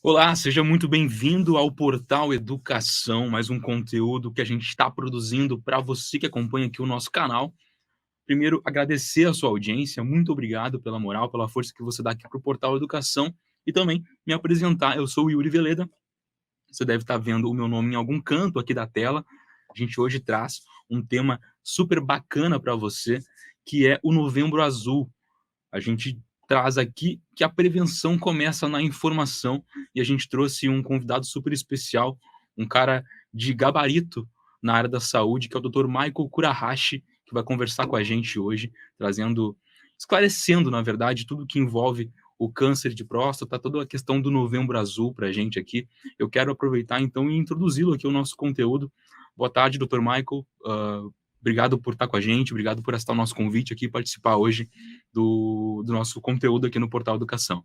Olá, seja muito bem-vindo ao Portal Educação, mais um conteúdo que a gente está produzindo para você que acompanha aqui o nosso canal. Primeiro, agradecer a sua audiência, muito obrigado pela moral, pela força que você dá aqui para o Portal Educação e também me apresentar. Eu sou o Yuri Veleda, você deve estar vendo o meu nome em algum canto aqui da tela. A gente hoje traz um tema super bacana para você, que é o Novembro Azul. A gente traz aqui que a prevenção começa na informação e a gente trouxe um convidado super especial, um cara de gabarito na área da saúde, que é o Dr. Michael Kurahashi, que vai conversar com a gente hoje, esclarecendo, na verdade, tudo que envolve o câncer de próstata, toda a questão do Novembro Azul para a gente aqui. Eu quero aproveitar, então, e introduzi-lo aqui ao nosso conteúdo. Boa tarde, Dr. Michael. Obrigado por estar com a gente, obrigado por aceitar o nosso convite aqui e participar hoje do nosso conteúdo aqui no Portal Educação.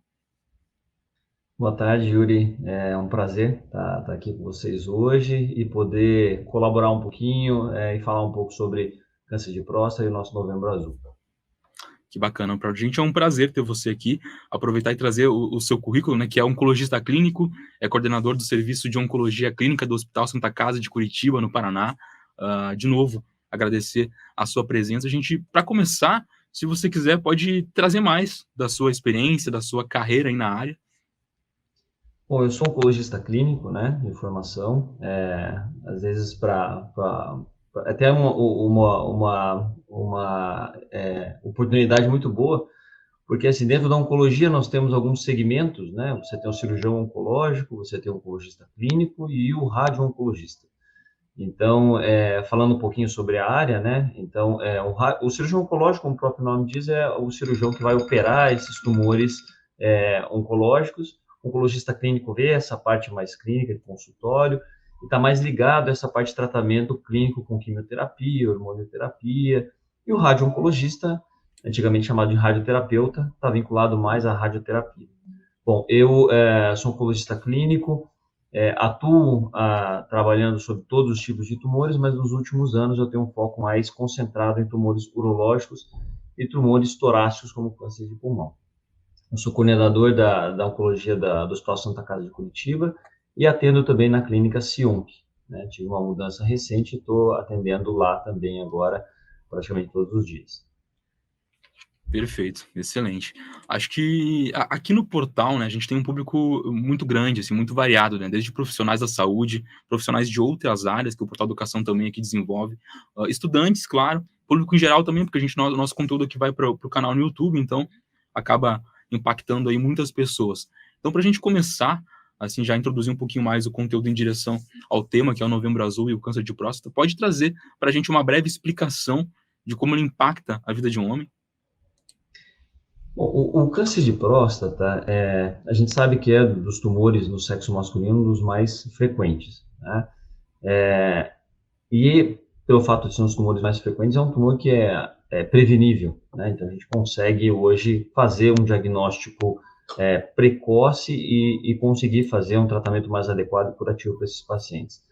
Boa tarde, Yuri. É um prazer estar aqui com vocês hoje e poder colaborar um pouquinho e falar um pouco sobre câncer de próstata e o nosso Novembro Azul. Que bacana, para a gente é um prazer ter você aqui, aproveitar e trazer o seu currículo, né, que é oncologista clínico, é coordenador do Serviço de Oncologia Clínica do Hospital Santa Casa de Curitiba, no Paraná. De novo, agradecer a sua presença. A gente, para começar, se você quiser, pode trazer mais da sua experiência, da sua carreira aí na área. Bom, eu sou oncologista clínico, né, de formação. Às vezes até uma oportunidade muito boa, porque assim, dentro da oncologia nós temos alguns segmentos, né? Você tem o cirurgião oncológico, você tem o oncologista clínico e o radio-oncologista. Então, falando um pouquinho sobre a área, né? Então, o cirurgião oncológico, como o próprio nome diz, é o cirurgião que vai operar esses tumores oncológicos. O oncologista clínico vê essa parte mais clínica de consultório e está mais ligado a essa parte de tratamento clínico com quimioterapia, hormonioterapia. E o radio-oncologista, antigamente chamado de radioterapeuta, está vinculado mais à radioterapia. Bom, eu sou oncologista clínico, atuo trabalhando sobre todos os tipos de tumores, mas nos últimos anos eu tenho um foco mais concentrado em tumores urológicos e tumores torácicos, como câncer de pulmão. Eu sou coordenador da oncologia do Hospital Santa Casa de Curitiba e atendo também na clínica Ciunc, né? Tive uma mudança recente e estou atendendo lá também agora, praticamente todos os dias. Perfeito, excelente. Acho que aqui no portal, né, a gente tem um público muito grande, assim, muito variado, né, desde profissionais da saúde, profissionais de outras áreas que o Portal Educação também aqui desenvolve, estudantes, claro, público em geral também, porque o nosso conteúdo aqui vai para o canal no YouTube, então acaba impactando aí muitas pessoas. Então, para a gente começar, assim, já introduzir um pouquinho mais o conteúdo em direção ao tema, que é o Novembro Azul e o câncer de próstata, pode trazer para a gente uma breve explicação de como ele impacta a vida de um homem? O câncer de próstata, a gente sabe que é dos tumores no sexo masculino um dos mais frequentes, né? E pelo fato de ser um dos tumores mais frequentes, é um tumor que é prevenível, né? Então a gente consegue hoje fazer um diagnóstico precoce e conseguir fazer um tratamento mais adequado e curativo para esses pacientes.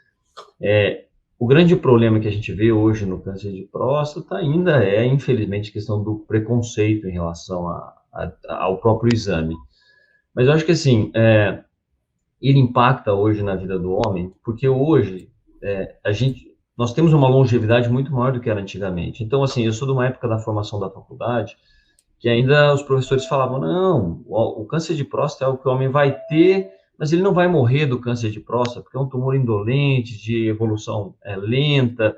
O grande problema que a gente vê hoje no câncer de próstata ainda é, infelizmente, a questão do preconceito em relação ao próprio exame. Mas eu acho que, assim, ele impacta hoje na vida do homem, porque hoje nós temos uma longevidade muito maior do que era antigamente. Então, assim, eu sou de uma época da formação da faculdade que ainda os professores falavam, não, o câncer de próstata é o que o homem vai ter, mas ele não vai morrer do câncer de próstata, porque é um tumor indolente, de evolução lenta,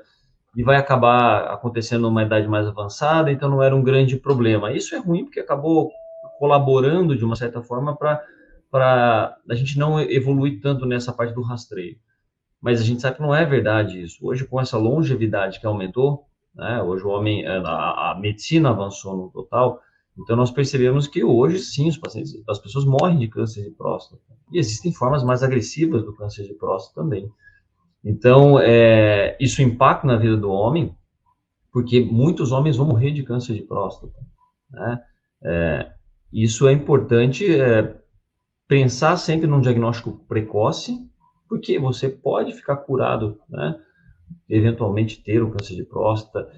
e vai acabar acontecendo numa idade mais avançada, então não era um grande problema. Isso é ruim porque acabou colaborando, de uma certa forma, para a gente não evoluir tanto nessa parte do rastreio. Mas a gente sabe que não é verdade isso. Hoje, com essa longevidade que aumentou, né, hoje o homem, a medicina avançou no total, então nós percebemos que hoje, sim, as pessoas morrem de câncer de próstata. E existem formas mais agressivas do câncer de próstata também. Então, isso impacta na vida do homem, porque muitos homens vão morrer de câncer de próstata, né? Isso é importante, pensar sempre num diagnóstico precoce, porque você pode ficar curado, né? Eventualmente ter o câncer de próstata,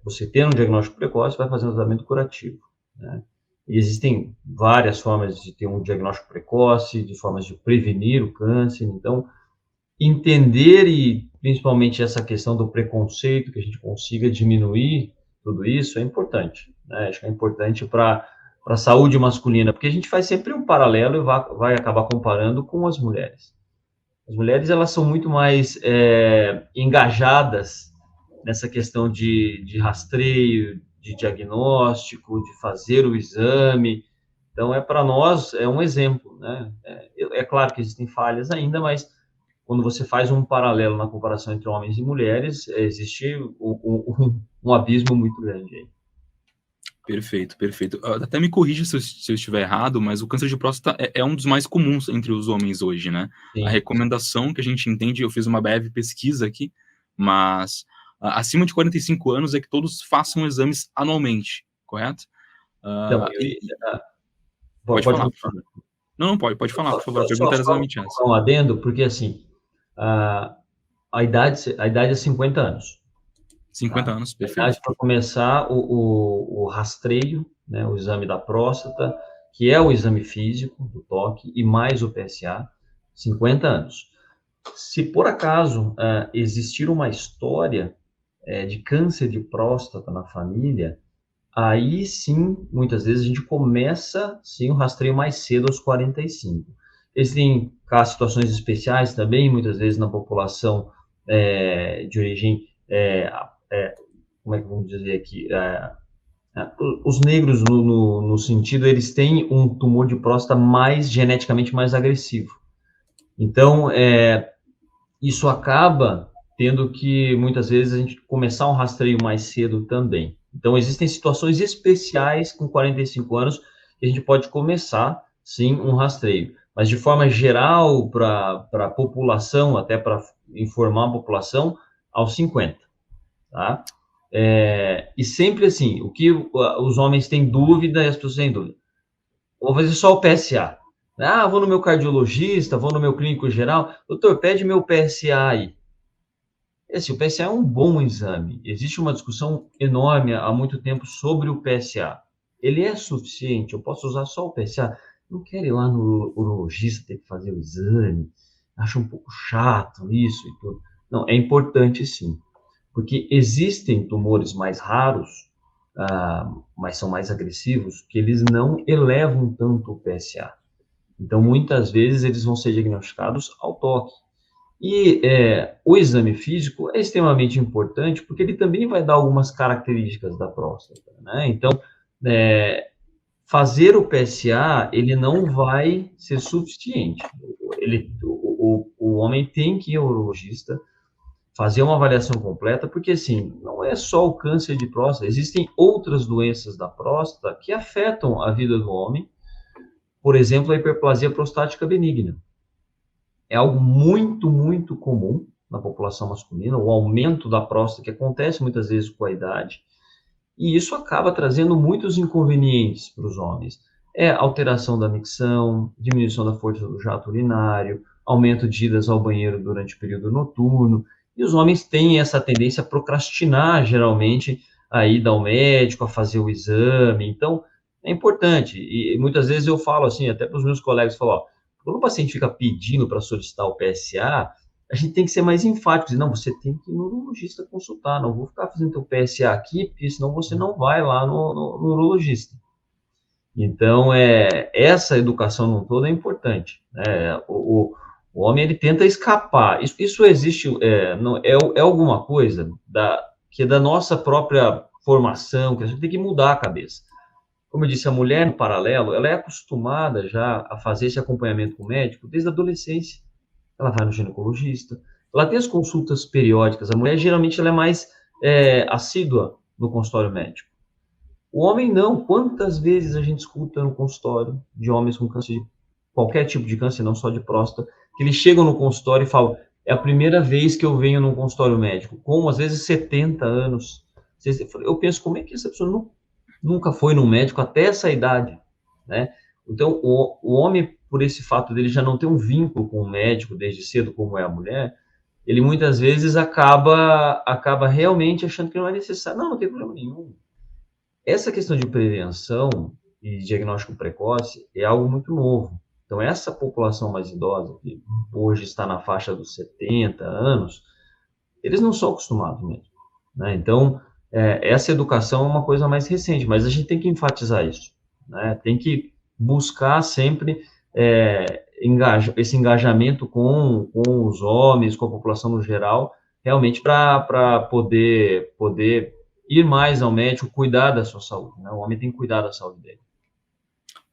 você ter um diagnóstico precoce vai fazer um tratamento curativo, né? E existem várias formas de ter um diagnóstico precoce, de formas de prevenir o câncer. Então, entender e principalmente essa questão do preconceito, que a gente consiga diminuir tudo isso, é importante, né? Acho que é importante para a saúde masculina, porque a gente faz sempre um paralelo e vai acabar comparando com as mulheres. As mulheres, elas são muito mais engajadas nessa questão de rastreio, de diagnóstico, de fazer o exame. Então, para nós, é um exemplo, né? É claro que existem falhas ainda, mas quando você faz um paralelo na comparação entre homens e mulheres, existe um abismo muito grande aí. Perfeito, perfeito. Até me corrija se eu estiver errado, mas o câncer de próstata é um dos mais comuns entre os homens hoje, né? A Sim. recomendação que a gente entende, eu fiz uma breve pesquisa aqui, mas acima de 45 anos é que todos façam exames anualmente, correto? Então, Pode pode falar, por continuar. favor. Não, pode falar, por favor. A Só pergunta era exatamente essa. colocar um adendo, porque assim, a idade é 50 anos. 50 Tá? anos, A idade perfeito. para começar o rastreio, né, o exame da próstata, que é o exame físico do toque, e mais o PSA, 50 anos. Se por acaso existir uma história de câncer de próstata na família, aí sim, muitas vezes a gente começa sim o rastreio mais cedo, aos 45. Existem situações especiais também, muitas vezes na população de origem, como é que vamos dizer aqui, os negros no sentido, eles têm um tumor de próstata geneticamente mais agressivo. Então, isso acaba tendo que, muitas vezes, a gente começar um rastreio mais cedo também. Então, existem situações especiais com 45 anos que a gente pode começar, sim, um rastreio. Mas, de forma geral, para a população, até para informar a população, aos 50, tá? E sempre assim, o que os homens têm dúvida e as pessoas têm dúvida. Vou fazer só o PSA. Vou no meu cardiologista, vou no meu clínico geral. Doutor, pede meu PSA aí. Assim, o PSA é um bom exame. Existe uma discussão enorme há muito tempo sobre o PSA. Ele é suficiente? Eu posso usar só o PSA? Não quero ir lá no urologista ter que fazer o exame. Acho um pouco chato isso e tudo. Não, é importante sim. Porque existem tumores mais raros, mas são mais agressivos, que eles não elevam tanto o PSA. Então, muitas vezes, eles vão ser diagnosticados ao toque. E o exame físico é extremamente importante, porque ele também vai dar algumas características da próstata, né? Então, fazer o PSA, ele não vai ser suficiente. O homem tem que ir ao urologista, fazer uma avaliação completa, porque, assim, não é só o câncer de próstata, existem outras doenças da próstata que afetam a vida do homem, por exemplo, a hiperplasia prostática benigna. É algo muito, muito comum na população masculina, o aumento da próstata, que acontece muitas vezes com a idade, e isso acaba trazendo muitos inconvenientes para os homens. Alteração da micção, diminuição da força do jato urinário, aumento de idas ao banheiro durante o período noturno, e os homens têm essa tendência a procrastinar, geralmente, a ida ao médico, a fazer o exame. Então, é importante, e muitas vezes eu falo assim, até para os meus colegas, falo, ó, quando o paciente fica pedindo para solicitar o PSA, a gente tem que ser mais enfático, dizer, não, você tem que ir no urologista consultar, não vou ficar fazendo teu PSA aqui, porque senão você não vai lá no urologista. Então, essa educação no todo é importante, né? O homem, ele tenta escapar, isso existe, é alguma coisa que é da nossa própria formação, que a gente tem que mudar a cabeça. Como eu disse, a mulher, no paralelo, ela é acostumada já a fazer esse acompanhamento com o médico desde a adolescência. Ela vai no ginecologista, ela tem as consultas periódicas. A mulher, geralmente, ela é mais assídua no consultório médico. O homem não. Quantas vezes a gente escuta no consultório de homens com câncer, de qualquer tipo de câncer, não só de próstata, que eles chegam no consultório e falam, é a primeira vez que eu venho num consultório médico, com, às vezes, 70 anos. Eu penso, como é que essa pessoa nunca foi num médico até essa idade, né? Então, o homem, por esse fato dele já não ter um vínculo com o médico desde cedo, como é a mulher, ele muitas vezes acaba realmente achando que não é necessário. Não tem problema nenhum. Essa questão de prevenção, e diagnóstico precoce é algo muito novo. Então, essa população mais idosa, que hoje está na faixa dos 70 anos, eles não são acostumados mesmo, né? Então, essa educação é uma coisa mais recente, mas a gente tem que enfatizar isso, né? Tem que buscar sempre esse engajamento com os homens, com a população no geral, realmente para poder ir mais ao médico, cuidar da sua saúde, né? O homem tem que cuidar da saúde dele.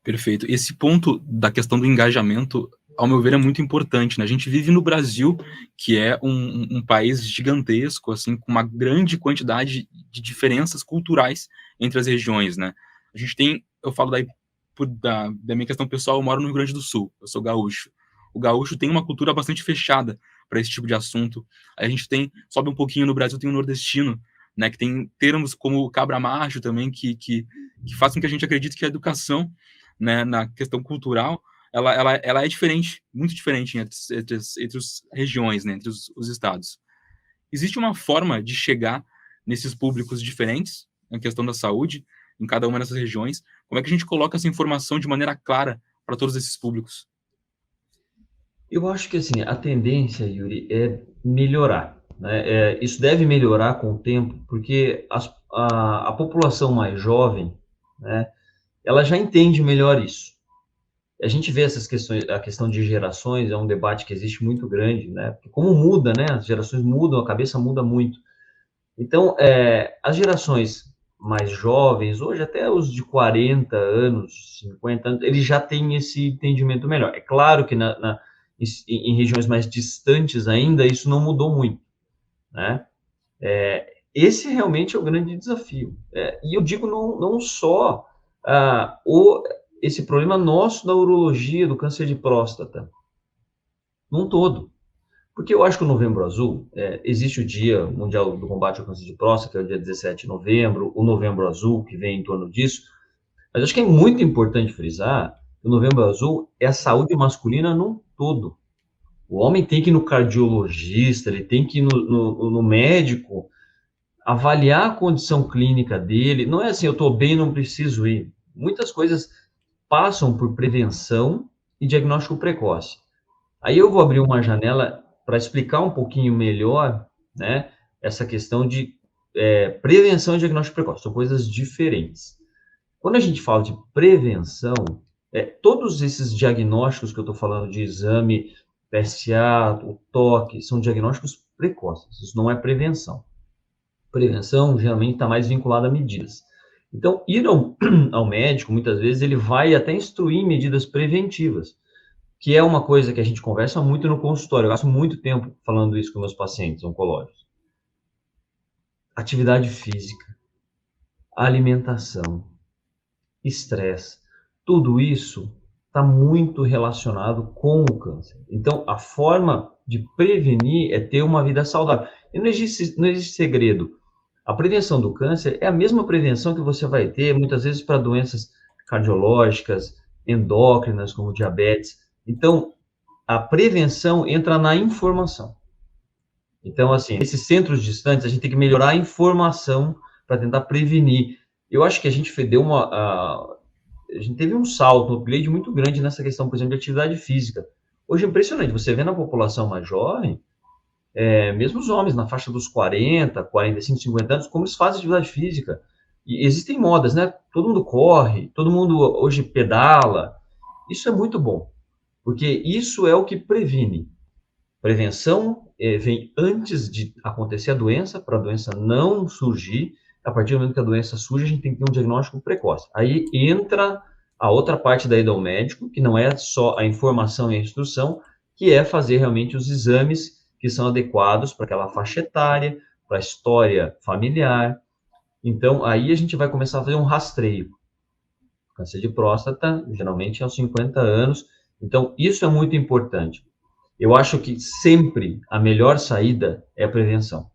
Perfeito. Esse ponto da questão do engajamento, ao meu ver, é muito importante, né? A gente vive no Brasil, que é um país gigantesco, assim, com uma grande quantidade de diferenças culturais entre as regiões, né? A gente tem, eu falo daí da minha questão pessoal, eu moro no Rio Grande do Sul, eu sou gaúcho. O gaúcho tem uma cultura bastante fechada para esse tipo de assunto. A gente tem, sobe um pouquinho no Brasil, tem o nordestino, né, que tem termos como cabra macho também, que fazem com que a gente acredite que a educação, né, na questão cultural, ela é diferente, muito diferente entre as regiões, né, entre os estados. Existe uma forma de chegar nesses públicos diferentes, na questão da saúde, em cada uma dessas regiões? Como é que a gente coloca essa informação de maneira clara para todos esses públicos? Eu acho que assim, a tendência, Yuri, é melhorar, né? Isso deve melhorar com o tempo, porque a população mais jovem, né, ela já entende melhor isso. A gente vê essas questões, a questão de gerações é um debate que existe muito grande, né? Porque como muda, né? As gerações mudam, a cabeça muda muito. Então, as gerações mais jovens, hoje até os de 40 anos, 50 anos, eles já têm esse entendimento melhor. É claro que em regiões mais distantes ainda, isso não mudou muito, né? Esse realmente é o grande desafio. E eu digo não só esse problema nosso da urologia, do câncer de próstata, num todo. Porque eu acho que o Novembro Azul, existe o Dia Mundial do Combate ao Câncer de Próstata, que é o dia 17 de novembro, o Novembro Azul, que vem em torno disso, mas acho que é muito importante frisar que o Novembro Azul é a saúde masculina num todo. O homem tem que ir no cardiologista, ele tem que ir no médico, avaliar a condição clínica dele. Não é assim, eu estou bem, não preciso ir. Muitas coisas passam por prevenção e diagnóstico precoce. Aí eu vou abrir uma janela para explicar um pouquinho melhor, né, essa questão de prevenção e diagnóstico precoce. São coisas diferentes. Quando a gente fala de prevenção, todos esses diagnósticos que eu estou falando de exame, PSA, o toque, são diagnósticos precoces. Isso não é prevenção. Prevenção geralmente está mais vinculada a medidas. Então, ir ao médico, muitas vezes, ele vai até instruir medidas preventivas, que é uma coisa que a gente conversa muito no consultório. Eu gasto muito tempo falando isso com meus pacientes oncológicos. Atividade física, alimentação, estresse, tudo isso está muito relacionado com o câncer. Então, a forma de prevenir é ter uma vida saudável. E não existe segredo. A prevenção do câncer é a mesma prevenção que você vai ter, muitas vezes, para doenças cardiológicas, endócrinas, como diabetes. Então, a prevenção entra na informação. Então, assim, esses centros distantes, a gente tem que melhorar a informação para tentar prevenir. Eu acho que a gente a gente teve um salto, um upgrade muito grande nessa questão, por exemplo, de atividade física. Hoje é impressionante, você vê na população mais jovem, mesmo os homens na faixa dos 40, 45, 50 anos, como eles fazem atividade física. E existem modas, né? Todo mundo corre, todo mundo hoje pedala. Isso é muito bom, porque isso é o que previne. Prevenção vem antes de acontecer a doença, para a doença não surgir. A partir do momento que a doença surge, a gente tem que ter um diagnóstico precoce. Aí entra a outra parte da ida ao médico, que não é só a informação e a instrução, que é fazer realmente os exames que são adequados para aquela faixa etária, para a história familiar. Então, aí a gente vai começar a fazer um rastreio. Câncer de próstata, geralmente, é aos 50 anos. Então, isso é muito importante. Eu acho que sempre a melhor saída é a prevenção.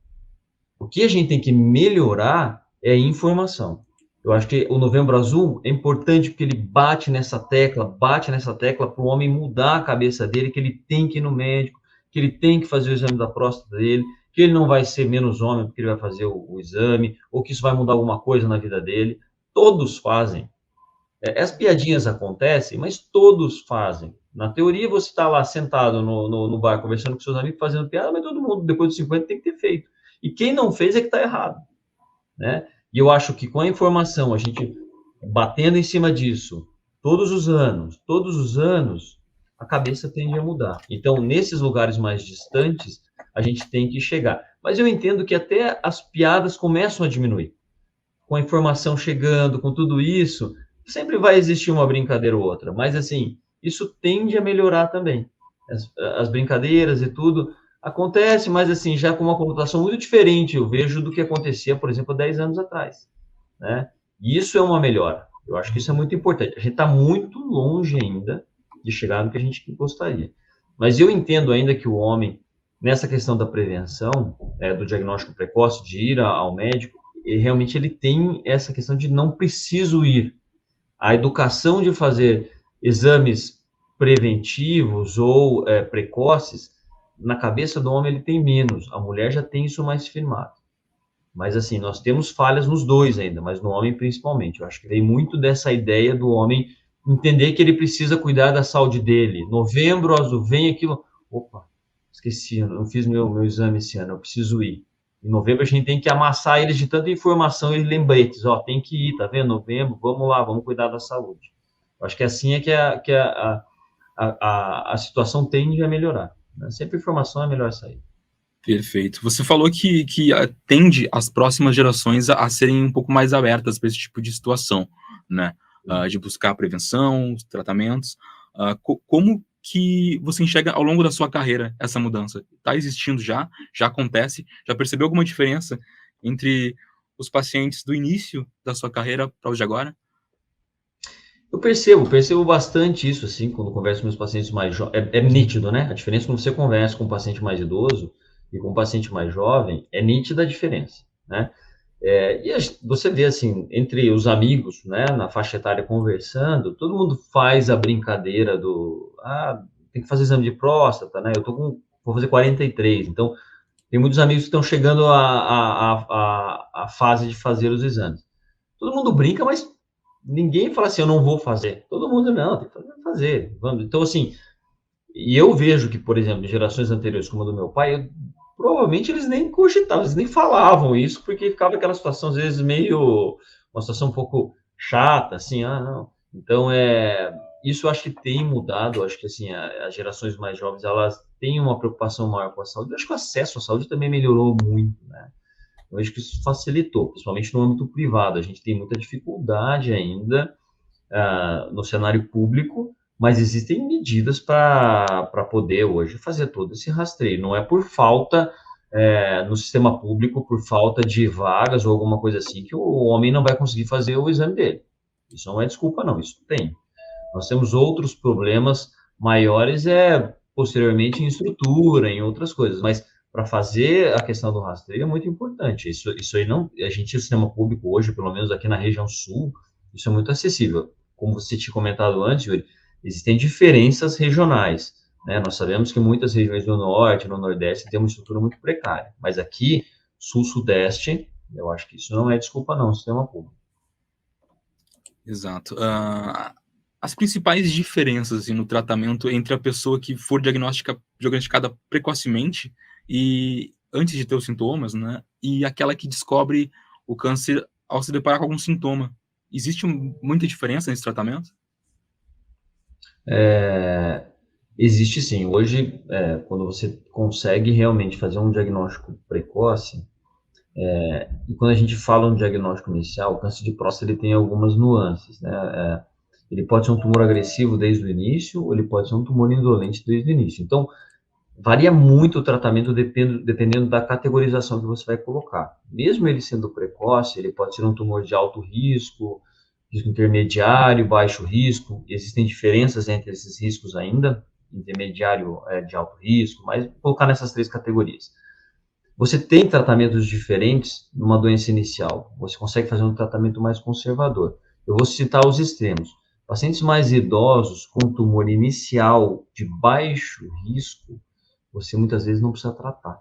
O que a gente tem que melhorar é a informação. Eu acho que o Novembro Azul é importante porque ele bate nessa tecla para o homem mudar a cabeça dele, que ele tem que ir no médico, que ele tem que fazer o exame da próstata dele, que ele não vai ser menos homem porque ele vai fazer o exame, ou que isso vai mudar alguma coisa na vida dele. Todos fazem. As piadinhas acontecem, mas todos fazem. Na teoria, você está lá sentado no bar, conversando com seus amigos, fazendo piada, mas todo mundo, depois dos 50, tem que ter feito. E quem não fez é que está errado, né? E eu acho que com a informação, a gente batendo em cima disso, todos os anos, a cabeça tende a mudar. Então, nesses lugares mais distantes, a gente tem que chegar. Mas eu entendo que até as piadas começam a diminuir. Com a informação chegando, com tudo isso, sempre vai existir uma brincadeira ou outra, mas assim, isso tende a melhorar também. As brincadeiras e tudo acontece, mas assim, já com uma conotação muito diferente, eu vejo, do que acontecia, por exemplo, 10 anos atrás, né? E isso é uma melhora. Eu acho que isso é muito importante. A gente está muito longe ainda de chegar no que a gente gostaria. Mas eu entendo ainda que o homem, nessa questão da prevenção, do diagnóstico precoce, de ir ao médico, e realmente ele tem essa questão de não preciso ir. A educação de fazer exames preventivos ou precoces, na cabeça do homem ele tem menos, a mulher já tem isso mais firmado. Mas assim, nós temos falhas nos dois ainda, mas no homem principalmente. Eu acho que vem muito dessa ideia do homem entender que ele precisa cuidar da saúde dele. Novembro azul, vem aquilo. Opa, esqueci, eu não fiz meu exame esse ano, eu preciso ir. Em novembro a gente tem que amassar eles de tanta informação e lembretes. Ó, tem que ir, tá vendo? Novembro, vamos lá, vamos cuidar da saúde. Eu acho que assim é que a situação tende a melhorar, né? Sempre informação é a melhor saída. Perfeito. Você falou que tende as próximas gerações a serem um pouco mais abertas para esse tipo de situação, né? De buscar prevenção, os tratamentos. Como que você enxerga ao longo da sua carreira essa mudança? Está existindo já? Já acontece? Já percebeu alguma diferença entre os pacientes do início da sua carreira para os de agora? Eu percebo bastante isso, assim, quando converso com meus pacientes mais jovens. É nítido, né? A diferença quando você conversa com um paciente mais idoso e com um paciente mais jovem, é nítida a diferença, né? Você vê, assim, entre os amigos, né, na faixa etária conversando, todo mundo faz a brincadeira tem que fazer exame de próstata, né? Vou fazer 43, então tem muitos amigos que estão chegando à fase de fazer os exames. Todo mundo brinca, mas ninguém fala assim, eu não vou fazer. Todo mundo, não, tem que fazer. Vamos. Então, assim, e eu vejo que, por exemplo, gerações anteriores, como a do meu pai, provavelmente eles nem cogitavam, eles nem falavam isso, porque ficava aquela situação, às vezes, uma situação um pouco chata, assim, não. Então, isso eu acho que tem mudado, eu acho que, assim, as gerações mais jovens, elas têm uma preocupação maior com a saúde. Eu acho que o acesso à saúde também melhorou muito, né? Eu acho que isso facilitou, principalmente no âmbito privado. A gente tem muita dificuldade ainda no cenário público, mas existem medidas para poder hoje fazer todo esse rastreio. Não é por falta no sistema público, por falta de vagas ou alguma coisa assim, que o homem não vai conseguir fazer o exame dele. Isso não é desculpa, não. Isso tem. Nós temos outros problemas maiores, posteriormente em estrutura, em outras coisas, mas para fazer a questão do rastreio é muito importante. Isso aí não, a gente, o sistema público hoje, pelo menos aqui na região sul, isso é muito acessível. Como você tinha comentado antes, Yuri, existem diferenças regionais, né? Nós sabemos que muitas regiões do norte, no nordeste, têm uma estrutura muito precária, mas aqui, sul-sudeste, eu acho que isso não é desculpa não, o sistema público. Exato. As principais diferenças assim, no tratamento entre a pessoa que for diagnosticada precocemente e antes de ter os sintomas, né, e aquela que descobre o câncer ao se deparar com algum sintoma. Existe muita diferença nesse tratamento? Existe sim. Hoje, quando você consegue realmente fazer um diagnóstico precoce, e quando a gente fala um diagnóstico inicial, o câncer de próstata ele tem algumas nuances, né? Ele pode ser um tumor agressivo desde o início, ou ele pode ser um tumor indolente desde o início. Então, varia muito o tratamento dependendo da categorização que você vai colocar. Mesmo ele sendo precoce, ele pode ser um tumor de alto risco, risco intermediário, baixo risco. Existem diferenças entre esses riscos ainda, intermediário de alto risco, mas vou colocar nessas três categorias. Você tem tratamentos diferentes numa doença inicial. Você consegue fazer um tratamento mais conservador. Eu vou citar os extremos. Pacientes mais idosos com tumor inicial de baixo risco, você muitas vezes não precisa tratar.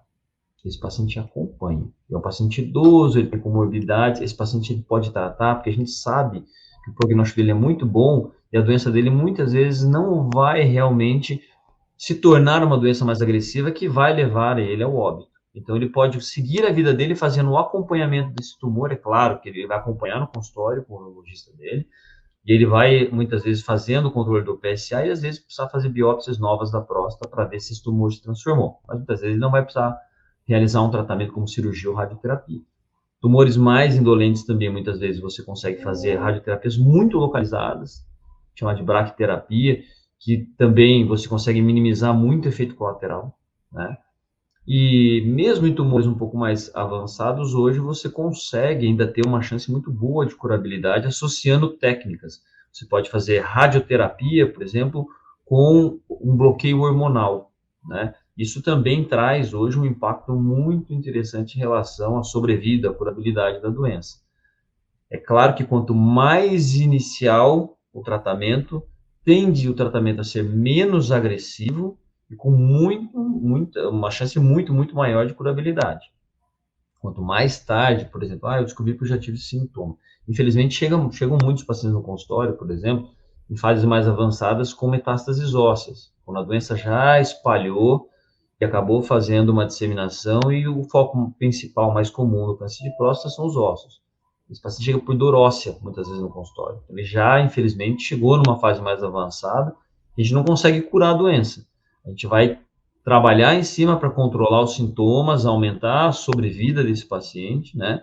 Esse paciente acompanha. É um paciente idoso, ele tem comorbidades, esse paciente ele pode tratar, porque a gente sabe que o prognóstico dele é muito bom e a doença dele muitas vezes não vai realmente se tornar uma doença mais agressiva que vai levar ele ao óbito. Então, ele pode seguir a vida dele fazendo o acompanhamento desse tumor, é claro que ele vai acompanhar no consultório com o urologista dele, e ele vai, muitas vezes, fazendo o controle do PSA e, às vezes, precisar fazer biópsias novas da próstata para ver se esse tumor se transformou. Mas, muitas vezes, ele não vai precisar realizar um tratamento como cirurgia ou radioterapia. Tumores mais indolentes também, muitas vezes, você consegue fazer radioterapias muito localizadas, chamada de braquiterapia, que também você consegue minimizar muito efeito colateral, né? E mesmo em tumores um pouco mais avançados, hoje você consegue ainda ter uma chance muito boa de curabilidade associando técnicas. Você pode fazer radioterapia, por exemplo, com um bloqueio hormonal, né? Isso também traz hoje um impacto muito interessante em relação à sobrevida, à curabilidade da doença. É claro que quanto mais inicial o tratamento, tende o tratamento a ser menos agressivo e com uma chance muito maior de curabilidade. Quanto mais tarde, por exemplo, eu descobri que eu já tive sintoma. Infelizmente, chegam muitos pacientes no consultório, por exemplo, em fases mais avançadas com metástases ósseas, quando a doença já espalhou e acabou fazendo uma disseminação e o foco principal mais comum no câncer de próstata são os ossos. Esse paciente chega por dor óssea, muitas vezes no consultório. Ele já, infelizmente, chegou numa fase mais avançada e a gente não consegue curar a doença. A gente vai trabalhar em cima para controlar os sintomas, aumentar a sobrevida desse paciente, né?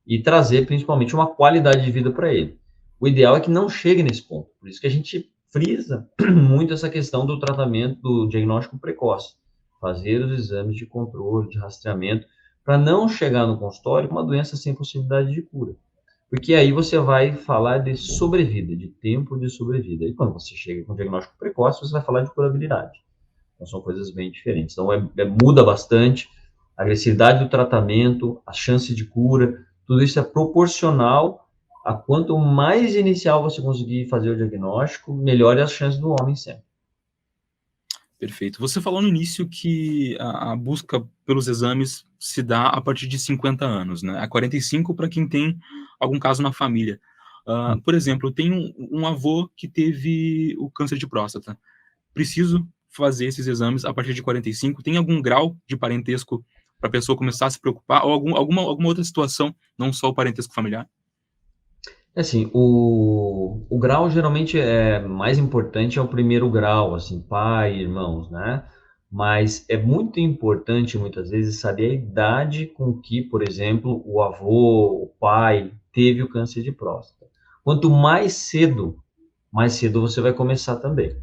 E trazer, principalmente, uma qualidade de vida para ele. O ideal é que não chegue nesse ponto. Por isso que a gente frisa muito essa questão do tratamento, do diagnóstico precoce. Fazer os exames de controle, de rastreamento, para não chegar no consultório com uma doença sem possibilidade de cura. Porque aí você vai falar de sobrevida, de tempo de sobrevida. E quando você chega com diagnóstico precoce, você vai falar de curabilidade. Então, são coisas bem diferentes. Então, muda bastante a agressividade do tratamento, a chance de cura, tudo isso é proporcional a quanto mais inicial você conseguir fazer o diagnóstico, melhor é as chances do homem sempre. Perfeito. Você falou no início que a busca pelos exames se dá a partir de 50 anos, né? A 45 para quem tem algum caso na família. Por exemplo, eu tenho um avô que teve o câncer de próstata. Preciso fazer esses exames a partir de 45? Tem algum grau de parentesco para a pessoa começar a se preocupar? Ou alguma outra situação, não só o parentesco familiar? Assim, o grau geralmente é mais importante, é o primeiro grau, assim, pai, irmãos, né? Mas é muito importante, muitas vezes, saber a idade com que, por exemplo, o avô, o pai, teve o câncer de próstata. Quanto mais cedo você vai começar também.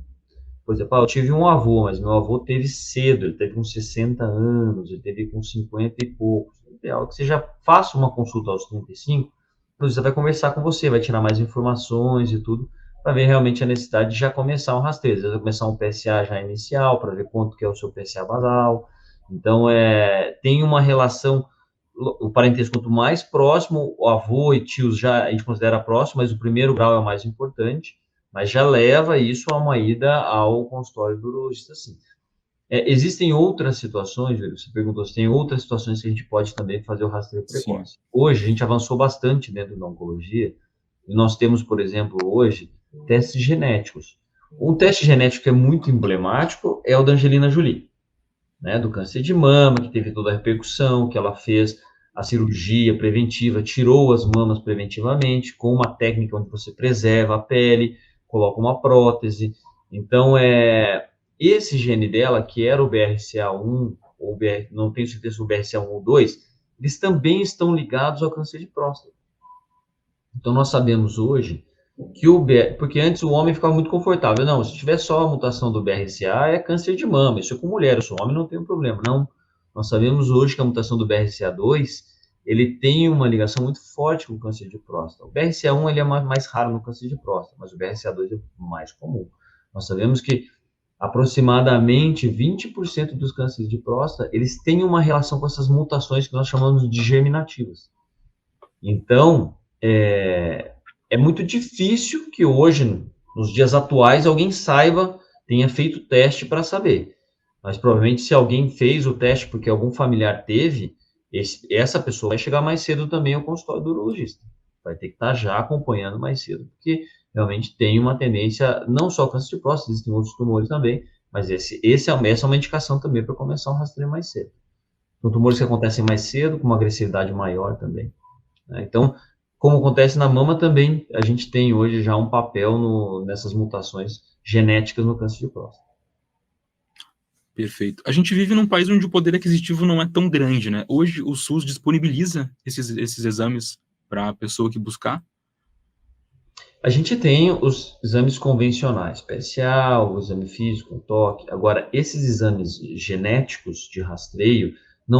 Por exemplo, eu tive um avô, mas meu avô teve cedo, ele teve com 60 anos, ele teve com 50 e poucos. O ideal é que você já faça uma consulta aos 35, você vai conversar com você, vai tirar mais informações e tudo, para ver realmente a necessidade de já começar um rastreio. Às vezes vai começar um PSA já inicial, para ver quanto que é o seu PSA basal. Então, tem uma relação, o parentesco quanto mais próximo, o avô e tios já a gente considera próximo, mas o primeiro grau é o mais importante, mas já leva isso a uma ida ao consultório do urologista, sim. Existem outras situações, Júlio, você perguntou se tem outras situações que a gente pode também fazer o rastreio precoce. Sim. Hoje, a gente avançou bastante dentro da oncologia, e nós temos, por exemplo, hoje, testes genéticos. Um teste genético que é muito emblemático é o da Angelina Jolie, né, do câncer de mama, que teve toda a repercussão, que ela fez a cirurgia preventiva, tirou as mamas preventivamente, com uma técnica onde você preserva a pele, coloca uma prótese. Então, esse gene dela, que era o BRCA1, ou não tenho certeza se o BRCA1 ou 2, eles também estão ligados ao câncer de próstata. Então, nós sabemos hoje que porque antes o homem ficava muito confortável. Não, se tiver só a mutação do BRCA, é câncer de mama. Isso é com mulher, eu sou homem, não tem problema. Não, nós sabemos hoje que a mutação do BRCA2, ele tem uma ligação muito forte com o câncer de próstata. O BRCA1, ele é mais raro no câncer de próstata, mas o BRCA2 é mais comum. Nós sabemos que aproximadamente 20% dos cânceres de próstata, eles têm uma relação com essas mutações que nós chamamos de germinativas. Então, é muito difícil que hoje, nos dias atuais, alguém saiba, tenha feito teste para saber. Mas provavelmente se alguém fez o teste porque algum familiar teve, essa pessoa vai chegar mais cedo também ao consultório do urologista. vai ter que estar já acompanhando mais cedo, porque realmente tem uma tendência, não só câncer de próstata, existem outros tumores também, mas essa é uma indicação também para começar um rastreio mais cedo. São tumores que acontecem mais cedo, com uma agressividade maior também, né? Então, como acontece na mama também, a gente tem hoje já um papel nessas mutações genéticas no câncer de próstata. Perfeito. A gente vive num país onde o poder aquisitivo não é tão grande, né? Hoje o SUS disponibiliza esses exames para a pessoa que buscar? A gente tem os exames convencionais, PSA, o exame físico, o toque. Agora, esses exames genéticos de rastreio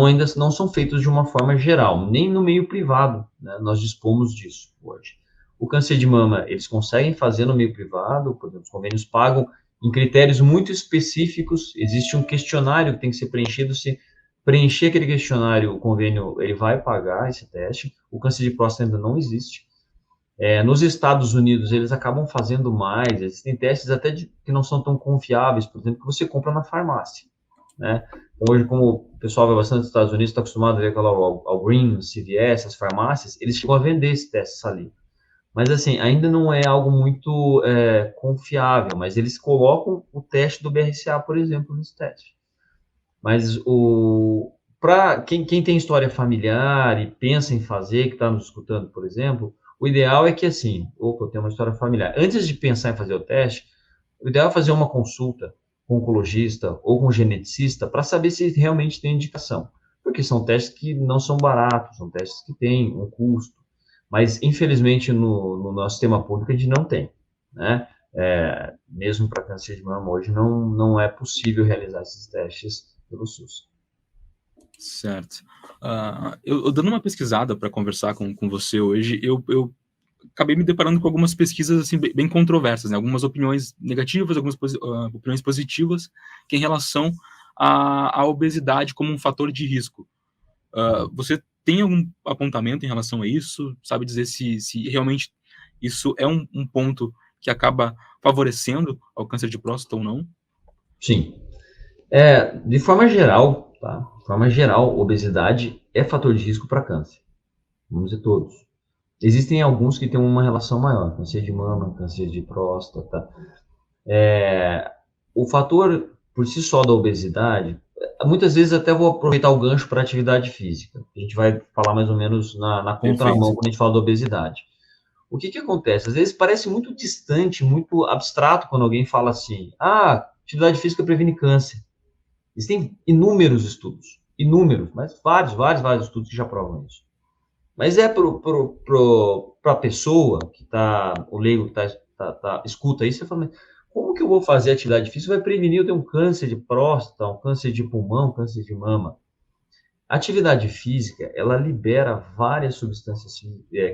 ainda não são feitos de uma forma geral, nem no meio privado, né? Nós dispomos disso hoje. O câncer de mama, eles conseguem fazer no meio privado, por exemplo, os convênios pagam em critérios muito específicos. Existe um questionário que tem que ser preenchido. Se preencher aquele questionário, o convênio ele vai pagar esse teste. O câncer de próstata ainda não existe. Nos Estados Unidos, eles acabam fazendo mais, existem testes até que não são tão confiáveis, por exemplo, que você compra na farmácia, né? Então, hoje, como o pessoal vai bastante nos Estados Unidos, está acostumado a ver aquela Walgreens, CVS, as farmácias, eles chegam a vender esse teste saliva. Mas, assim, ainda não é algo muito confiável, mas eles colocam o teste do BRCA, por exemplo, nesse teste. Mas para quem tem história familiar e pensa em fazer, que está nos escutando, por exemplo, o ideal é que, assim, eu tenho uma história familiar. Antes de pensar em fazer o teste, o ideal é fazer uma consulta com um oncologista ou com um geneticista para saber se realmente tem indicação. Porque são testes que não são baratos, são testes que têm um custo. Mas, infelizmente, no nosso sistema público, a gente não tem, né? Mesmo para câncer de mama, hoje não é possível realizar esses testes pelo SUS. Certo. Eu dando uma pesquisada para conversar com você hoje, eu acabei me deparando com algumas pesquisas assim, bem controversas, né? Algumas opiniões negativas, algumas opiniões positivas, que em relação à obesidade como um fator de risco. Você tem algum apontamento em relação a isso? Sabe dizer se realmente isso é um ponto que acaba favorecendo ao câncer de próstata ou não? Sim. De forma geral, tá? De forma geral, obesidade é fator de risco para câncer. Vamos dizer todos. Existem alguns que têm uma relação maior, câncer de mama, câncer de próstata. O fator por si só da obesidade, muitas vezes até vou aproveitar o gancho para atividade física. A gente vai falar mais ou menos na contramão quando a gente fala da obesidade. O que acontece? Às vezes parece muito distante, muito abstrato quando alguém fala assim, atividade física previne câncer. Existem inúmeros, mas vários estudos que já provam isso. Mas para a pessoa que está, o leigo que escuta isso, você fala, mas como que eu vou fazer atividade física? Vai prevenir eu ter um câncer de próstata, um câncer de pulmão, um câncer de mama. A atividade física, ela libera várias substâncias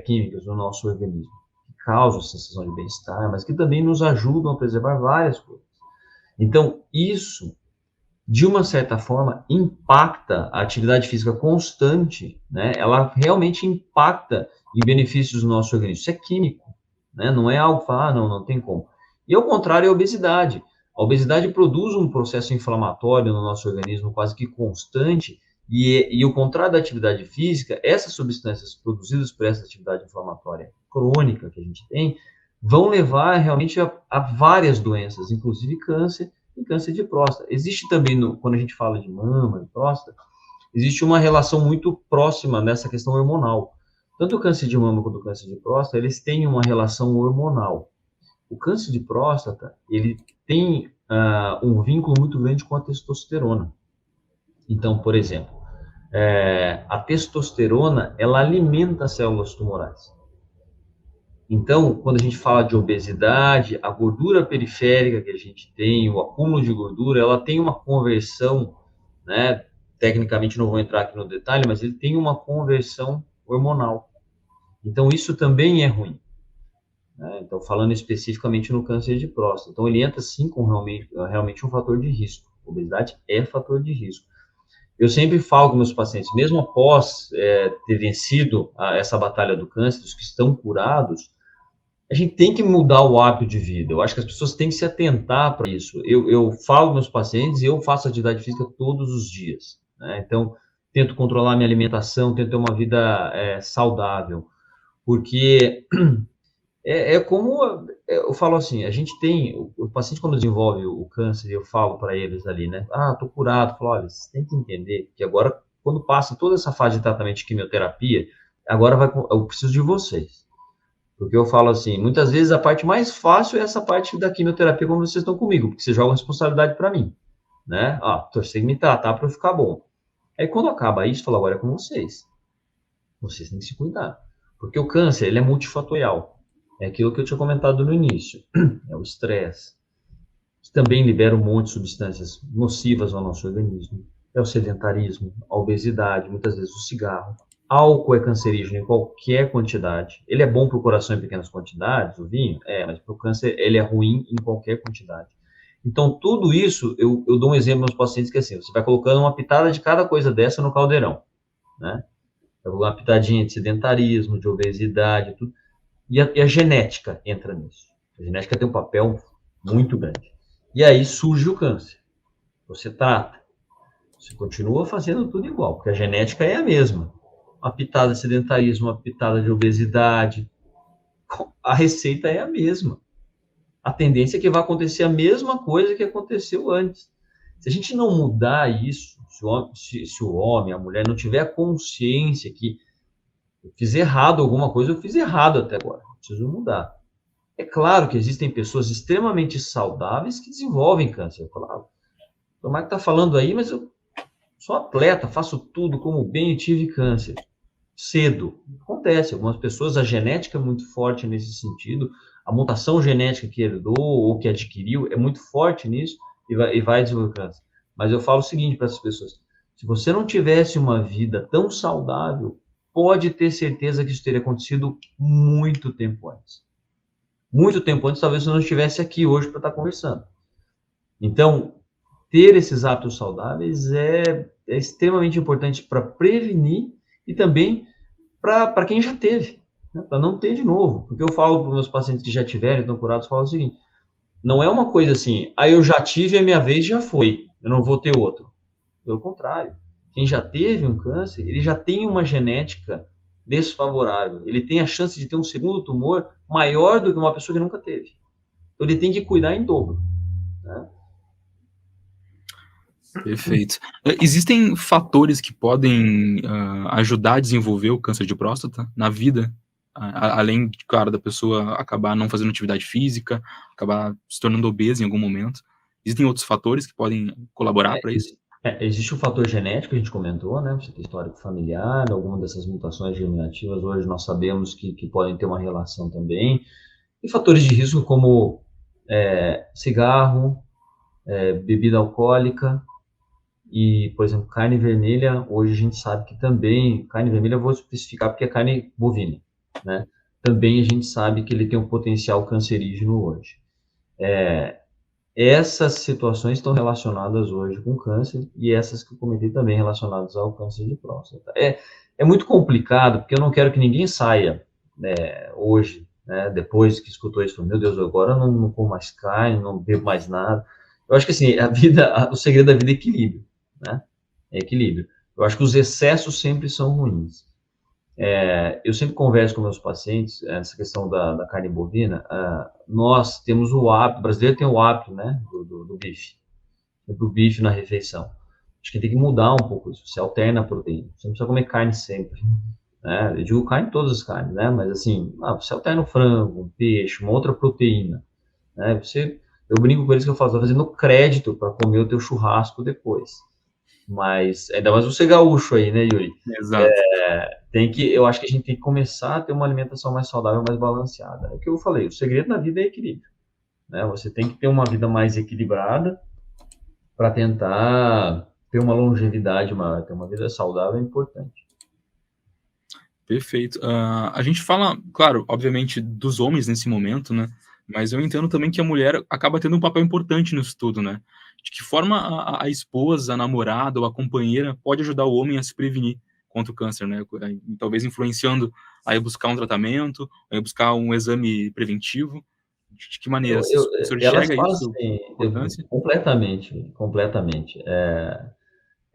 químicas no nosso organismo, que causam sensação de bem-estar, mas que também nos ajudam a preservar várias coisas. Então, isso, de uma certa forma, impacta a atividade física constante, né? Ela realmente impacta em benefícios do nosso organismo. Isso é químico, né? Não é algo que fala, não tem como. E ao contrário, é a obesidade. A obesidade produz um processo inflamatório no nosso organismo quase que constante, e o contrário da atividade física, essas substâncias produzidas por essa atividade inflamatória crônica que a gente tem, vão levar realmente a várias doenças, inclusive câncer e câncer de próstata. Existe também, quando a gente fala de mama, de próstata, existe uma relação muito próxima nessa questão hormonal. Tanto o câncer de mama quanto o câncer de próstata, eles têm uma relação hormonal. O câncer de próstata, ele tem um vínculo muito grande com a testosterona. Então, por exemplo, a testosterona, ela alimenta as células tumorais. Então, quando a gente fala de obesidade, a gordura periférica que a gente tem, o acúmulo de gordura, ela tem uma conversão, né? Tecnicamente não vou entrar aqui no detalhe, mas ele tem uma conversão hormonal. Então, isso também é ruim, né? Então, falando especificamente no câncer de próstata. Então, ele entra sim com realmente um fator de risco. A obesidade é fator de risco. Eu sempre falo com meus pacientes, mesmo após ter vencido essa batalha do câncer, os que estão curados, a gente tem que mudar o hábito de vida. Eu acho que as pessoas têm que se atentar para isso. Eu falo com meus pacientes e eu faço atividade física todos os dias, né? Então, tento controlar minha alimentação, tento ter uma vida saudável. porque como eu falo assim, a gente tem, o paciente quando desenvolve o câncer, eu falo para eles ali, né, tô curado, eu falo, olha, vocês têm que entender que agora, quando passa toda essa fase de tratamento de quimioterapia, agora eu preciso de vocês. Porque eu falo assim, muitas vezes a parte mais fácil é essa parte da quimioterapia quando vocês estão comigo, porque vocês jogam a responsabilidade para mim, né? Você tem que me tratar para eu ficar bom. Aí quando acaba isso, fala, agora é com vocês. Vocês têm que se cuidar. Porque o câncer, ele é multifatorial. É aquilo que eu tinha comentado no início. É o estresse. Também libera um monte de substâncias nocivas ao nosso organismo. É o sedentarismo, a obesidade, muitas vezes o cigarro. Álcool é cancerígeno em qualquer quantidade. Ele é bom para o coração em pequenas quantidades, o vinho? Mas para o câncer ele é ruim em qualquer quantidade. Então, tudo isso, eu dou um exemplo aos pacientes que é assim, você vai colocando uma pitada de cada coisa dessa no caldeirão, né? Uma pitadinha de sedentarismo, de obesidade, tudo. E a genética entra nisso. A genética tem um papel muito grande. E aí surge o câncer. Você trata. Você continua fazendo tudo igual, porque a genética é a mesma. Uma pitada de sedentarismo, uma pitada de obesidade. A receita é a mesma. A tendência é que vai acontecer a mesma coisa que aconteceu antes. Se a gente não mudar isso, se o homem, a mulher não tiver consciência que eu fiz errado alguma coisa, eu fiz errado até agora, preciso mudar. É claro que existem pessoas extremamente saudáveis que desenvolvem câncer. Eu falo, o Marco está falando aí, mas eu sou atleta, faço tudo, como bem e tive câncer. Cedo. Acontece, algumas pessoas, a genética é muito forte nesse sentido, a mutação genética que herdou ou que adquiriu é muito forte nisso e vai desenvolver câncer. Mas eu falo o seguinte para essas pessoas, se você não tivesse uma vida tão saudável, pode ter certeza que isso teria acontecido muito tempo antes. Muito tempo antes, talvez você não estivesse aqui hoje para estar conversando. Então, ter esses hábitos saudáveis é extremamente importante para prevenir e também para quem já teve, né? Para não ter de novo. Porque eu falo para os meus pacientes que já tiveram, estão curados, eu falo o seguinte, não é uma coisa assim, eu já tive, a minha vez já foi, eu não vou ter outro. Pelo contrário, quem já teve um câncer, ele já tem uma genética desfavorável, ele tem a chance de ter um segundo tumor maior do que uma pessoa que nunca teve. Então ele tem que cuidar em dobro, né? Perfeito. Existem fatores que podem ajudar a desenvolver o câncer de próstata na vida? Além, claro, da pessoa acabar não fazendo atividade física, acabar se tornando obesa em algum momento. Existem outros fatores que podem colaborar para isso? Existe o fator genético, a gente comentou, né? Você tem histórico familiar, alguma dessas mutações germinativas, hoje nós sabemos que podem ter uma relação também. E fatores de risco como cigarro, bebida alcoólica e, por exemplo, carne vermelha, hoje a gente sabe que também, carne vermelha eu vou especificar porque é carne bovina, né? Também a gente sabe que ele tem um potencial cancerígeno hoje. Essas situações estão relacionadas hoje com câncer e essas que eu comentei também relacionadas ao câncer de próstata. É muito complicado, porque eu não quero que ninguém saia, né, hoje, né, depois que escutou isso, meu Deus, agora eu não como mais carne, não bebo mais nada. Eu acho que assim, o segredo da vida é equilíbrio, né? É equilíbrio. Eu acho que os excessos sempre são ruins. Eu sempre converso com meus pacientes, essa questão da carne bovina, nós temos o hábito, o brasileiro tem o hábito, né, do bife, do bife na refeição. Acho que tem que mudar um pouco isso, você alterna a proteína, você não precisa comer carne sempre, né, eu digo carne, todas as carnes, né, mas assim, você alterna um frango, um peixe, uma outra proteína, né, eu brinco com eles que eu falo, fazendo crédito para comer o teu churrasco depois, mas ainda mais você gaúcho aí, né, Yuri? Exato. Eu acho que a gente tem que começar a ter uma alimentação mais saudável, mais balanceada. É o que eu falei, o segredo da vida é equilíbrio, né? Você tem que ter uma vida mais equilibrada para tentar ter uma longevidade maior, ter uma vida saudável é importante. Perfeito. A gente fala, claro, obviamente, dos homens nesse momento, né? Mas eu entendo também que a mulher acaba tendo um papel importante nisso tudo, né? De que forma a esposa, a namorada ou a companheira pode ajudar o homem a se prevenir contra o câncer, né? Talvez influenciando a ir buscar um tratamento, a ir buscar um exame preventivo. De que maneira? O senhor Elas enxerga isso? fazem Importância? completamente, completamente.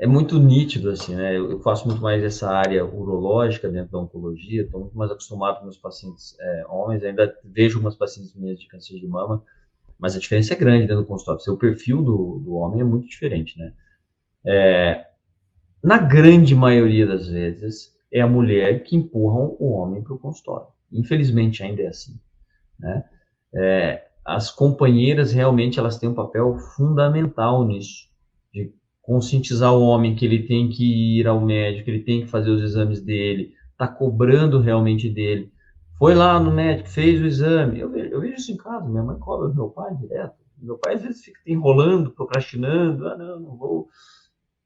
é muito nítido, assim, né? Eu faço muito mais essa área urológica dentro da oncologia, estou muito mais acostumado com meus pacientes homens, ainda vejo algumas pacientes minhas de câncer de mama, mas a diferença é grande dentro do consultório. O perfil do homem é muito diferente, né? Na grande maioria das vezes, é a mulher que empurra o homem para o consultório. Infelizmente, ainda é assim, né? As companheiras realmente elas têm um papel fundamental nisso, de conscientizar o homem que ele tem que ir ao médico, ele tem que fazer os exames dele, tá cobrando realmente dele. Foi lá no médico, fez o exame. Eu vejo isso em casa, minha mãe cobra do meu pai direto. Meu pai às vezes fica enrolando, procrastinando, não vou.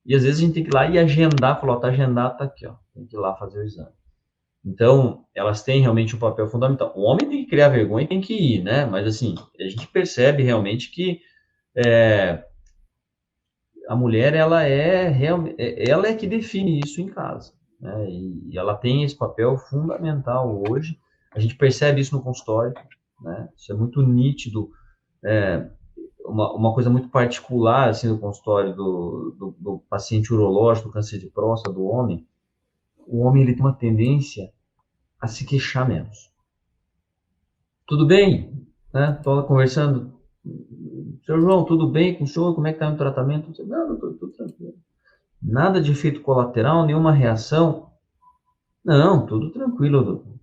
E às vezes a gente tem que ir lá e agendar, falar, tá agendado, tá aqui, ó, tem que ir lá fazer o exame. Então, elas têm realmente um papel fundamental. O homem tem que criar vergonha e tem que ir, né? Mas, assim, a gente percebe realmente que a mulher, ela é que define isso em casa, né? E ela tem esse papel fundamental hoje. A gente percebe isso no consultório, né? Isso é muito nítido. Uma coisa muito particular, assim, no consultório do paciente urológico, câncer de próstata, do homem. O homem, ele tem uma tendência a se queixar menos. Tudo bem? Né? Tô lá conversando. Seu João, tudo bem com o senhor? Como é que tá no tratamento? Não, doutor, tudo tranquilo. Nada de efeito colateral, nenhuma reação? Não, tudo tranquilo, doutor.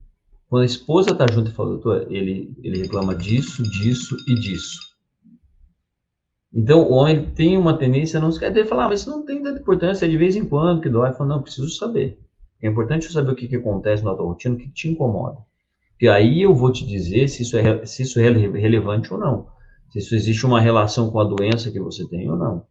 Quando a esposa está junto e fala, doutor, ele reclama disso, disso e disso. Então, o homem tem uma tendência a não se querer. Ele fala, mas isso não tem tanta importância, é de vez em quando que dói. Ele fala, não, preciso saber. É importante eu saber o que acontece na tua rotina, o que te incomoda. E aí eu vou te dizer se isso é relevante ou não. Se isso existe uma relação com a doença que você tem ou não.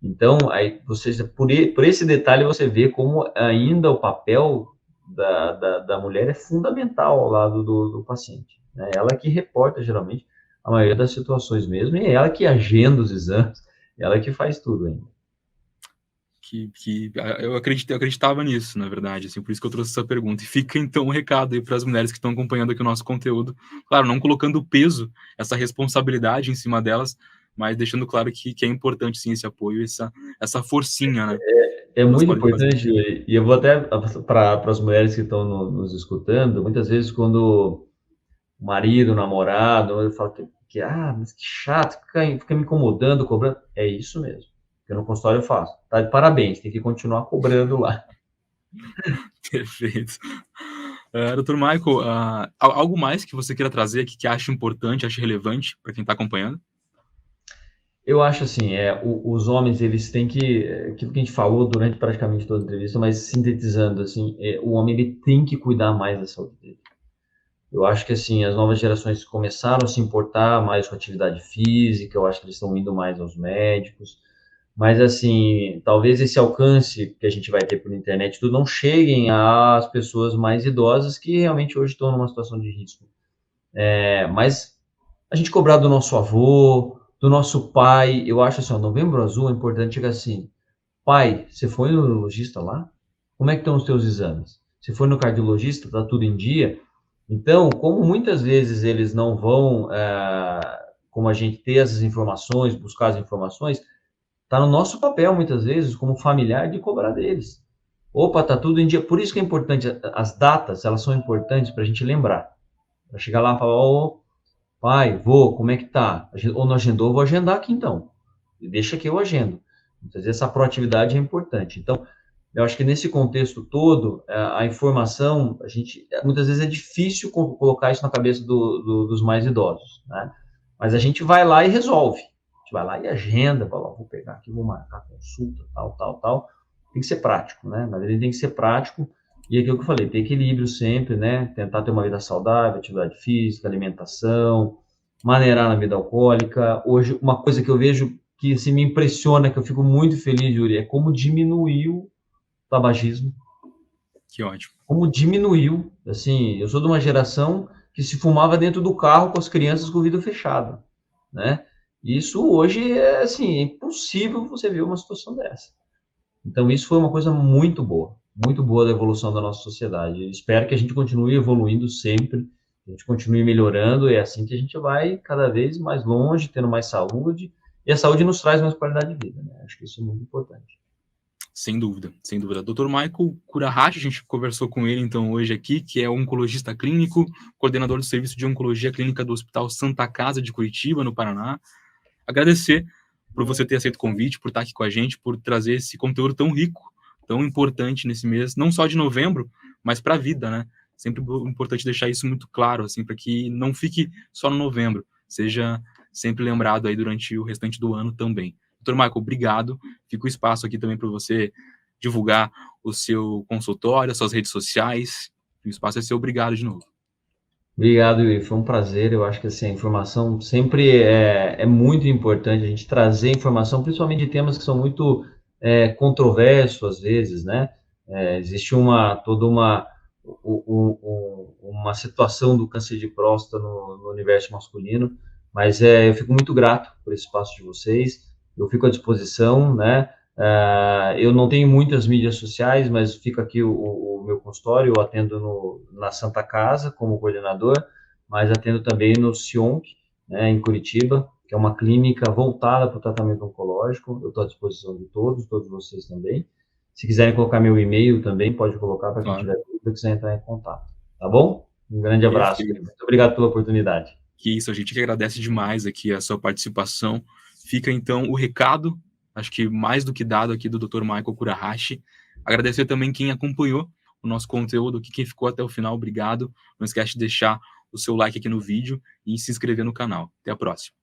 Então, aí por esse detalhe você vê como ainda o papel da mulher é fundamental ao lado do paciente, né? Ela que reporta, geralmente, a maioria das situações mesmo, e é ela que agenda os exames, ela que faz tudo ainda. Eu acreditava nisso, na verdade, assim, por isso que eu trouxe essa pergunta. E fica, então, um recado aí para as mulheres que estão acompanhando aqui o nosso conteúdo. Claro, não colocando peso, essa responsabilidade em cima delas, mas deixando claro que é importante, sim, esse apoio, essa forcinha, né? É Elas muito podem fazer. importante, e eu vou até para as mulheres que estão nos escutando, muitas vezes quando o marido, o namorado, ele fala mas que chato, fica me incomodando, cobrando. É isso mesmo. Que no consultório eu faço. Tá de parabéns, tem que continuar cobrando lá. Perfeito. Dr. Michael, algo mais que você queira trazer aqui que acha importante, acha relevante para quem está acompanhando? Eu acho assim, os homens, eles têm aquilo que a gente falou durante praticamente toda a entrevista, mas sintetizando, assim, o homem, ele tem que cuidar mais da saúde dele. Eu acho que, assim, as novas gerações começaram a se importar mais com a atividade física, eu acho que eles estão indo mais aos médicos, mas, assim, talvez esse alcance que a gente vai ter por internet, tudo não cheguem às pessoas mais idosas que realmente hoje estão numa situação de risco. Mas a gente cobrar do nosso avô, do nosso pai, eu acho assim, ó, Novembro Azul é importante chegar assim, pai, você foi no neurologista lá? Como é que estão os teus exames? Você foi no cardiologista? Tá tudo em dia? Então, como muitas vezes eles não vão, como a gente ter essas informações, buscar as informações, tá no nosso papel, muitas vezes, como familiar, de cobrar deles. Opa, tá tudo em dia. Por isso que é importante, as datas, elas são importantes para a gente lembrar. Para chegar lá e falar, ô, pai, vô, como é que tá? Ou não agendou, vou agendar aqui então. Deixa que eu agendo. Muitas vezes essa proatividade é importante. Então, eu acho que nesse contexto todo, a informação, muitas vezes é difícil colocar isso na cabeça dos mais idosos, né? Mas a gente vai lá e resolve. A gente vai lá e agenda, fala, vou pegar aqui, vou marcar consulta, tal. Tem que ser prático, né? Na verdade, tem que ser prático. E aquilo que eu falei, ter equilíbrio sempre, né? Tentar ter uma vida saudável, atividade física, alimentação, maneirar na vida alcoólica. Hoje, uma coisa que eu vejo que assim, me impressiona, que eu fico muito feliz, Yuri, é como diminuiu tabagismo, Que ótimo. como diminuiu, assim, eu sou de uma geração que se fumava dentro do carro com as crianças com o vidro fechado, né? Isso hoje é, assim, é impossível você ver uma situação dessa. Então, isso foi uma coisa muito boa da evolução da nossa sociedade. Eu espero que a gente continue evoluindo sempre, a gente continue melhorando, é assim que a gente vai cada vez mais longe, tendo mais saúde, e a saúde nos traz mais qualidade de vida, né? Acho que isso é muito importante. Sem dúvida, sem dúvida. Dr. Michael Kurahashi, a gente conversou com ele então hoje aqui, que é oncologista clínico, coordenador do Serviço de Oncologia Clínica do Hospital Santa Casa de Curitiba, no Paraná. Agradecer por você ter aceito o convite, por estar aqui com a gente, por trazer esse conteúdo tão rico, tão importante nesse mês, não só de novembro, mas para a vida, né? Sempre importante deixar isso muito claro, assim, para que não fique só no novembro, seja sempre lembrado aí durante o restante do ano também. Dr. Michael, obrigado. Fica o espaço aqui também para você divulgar o seu consultório, as suas redes sociais. O espaço é seu. Obrigado de novo. Obrigado, Yuri. Foi um prazer. Eu acho que assim, a informação sempre é muito importante, a gente trazer informação, principalmente de temas que são muito controversos às vezes, né? Existe toda uma situação do câncer de próstata no universo masculino, mas eu fico muito grato por esse espaço de vocês. Eu fico à disposição, né? Eu não tenho muitas mídias sociais, mas fica aqui o meu consultório. Eu atendo na Santa Casa como coordenador, mas atendo também no Sionc, né, em Curitiba, que é uma clínica voltada para o tratamento oncológico. Eu estou à disposição de todos vocês também. Se quiserem colocar meu e-mail também, pode colocar para quem tiver dúvida, quiser entrar em contato. Tá bom? Um grande abraço. Perfeito. Muito obrigado pela oportunidade. Que isso, a gente que agradece demais aqui a sua participação. Fica então o recado, acho que mais do que dado aqui do Dr. Michael Kurahashi. Agradecer também quem acompanhou o nosso conteúdo aqui, quem ficou até o final, obrigado. Não esquece de deixar o seu like aqui no vídeo e se inscrever no canal. Até a próxima.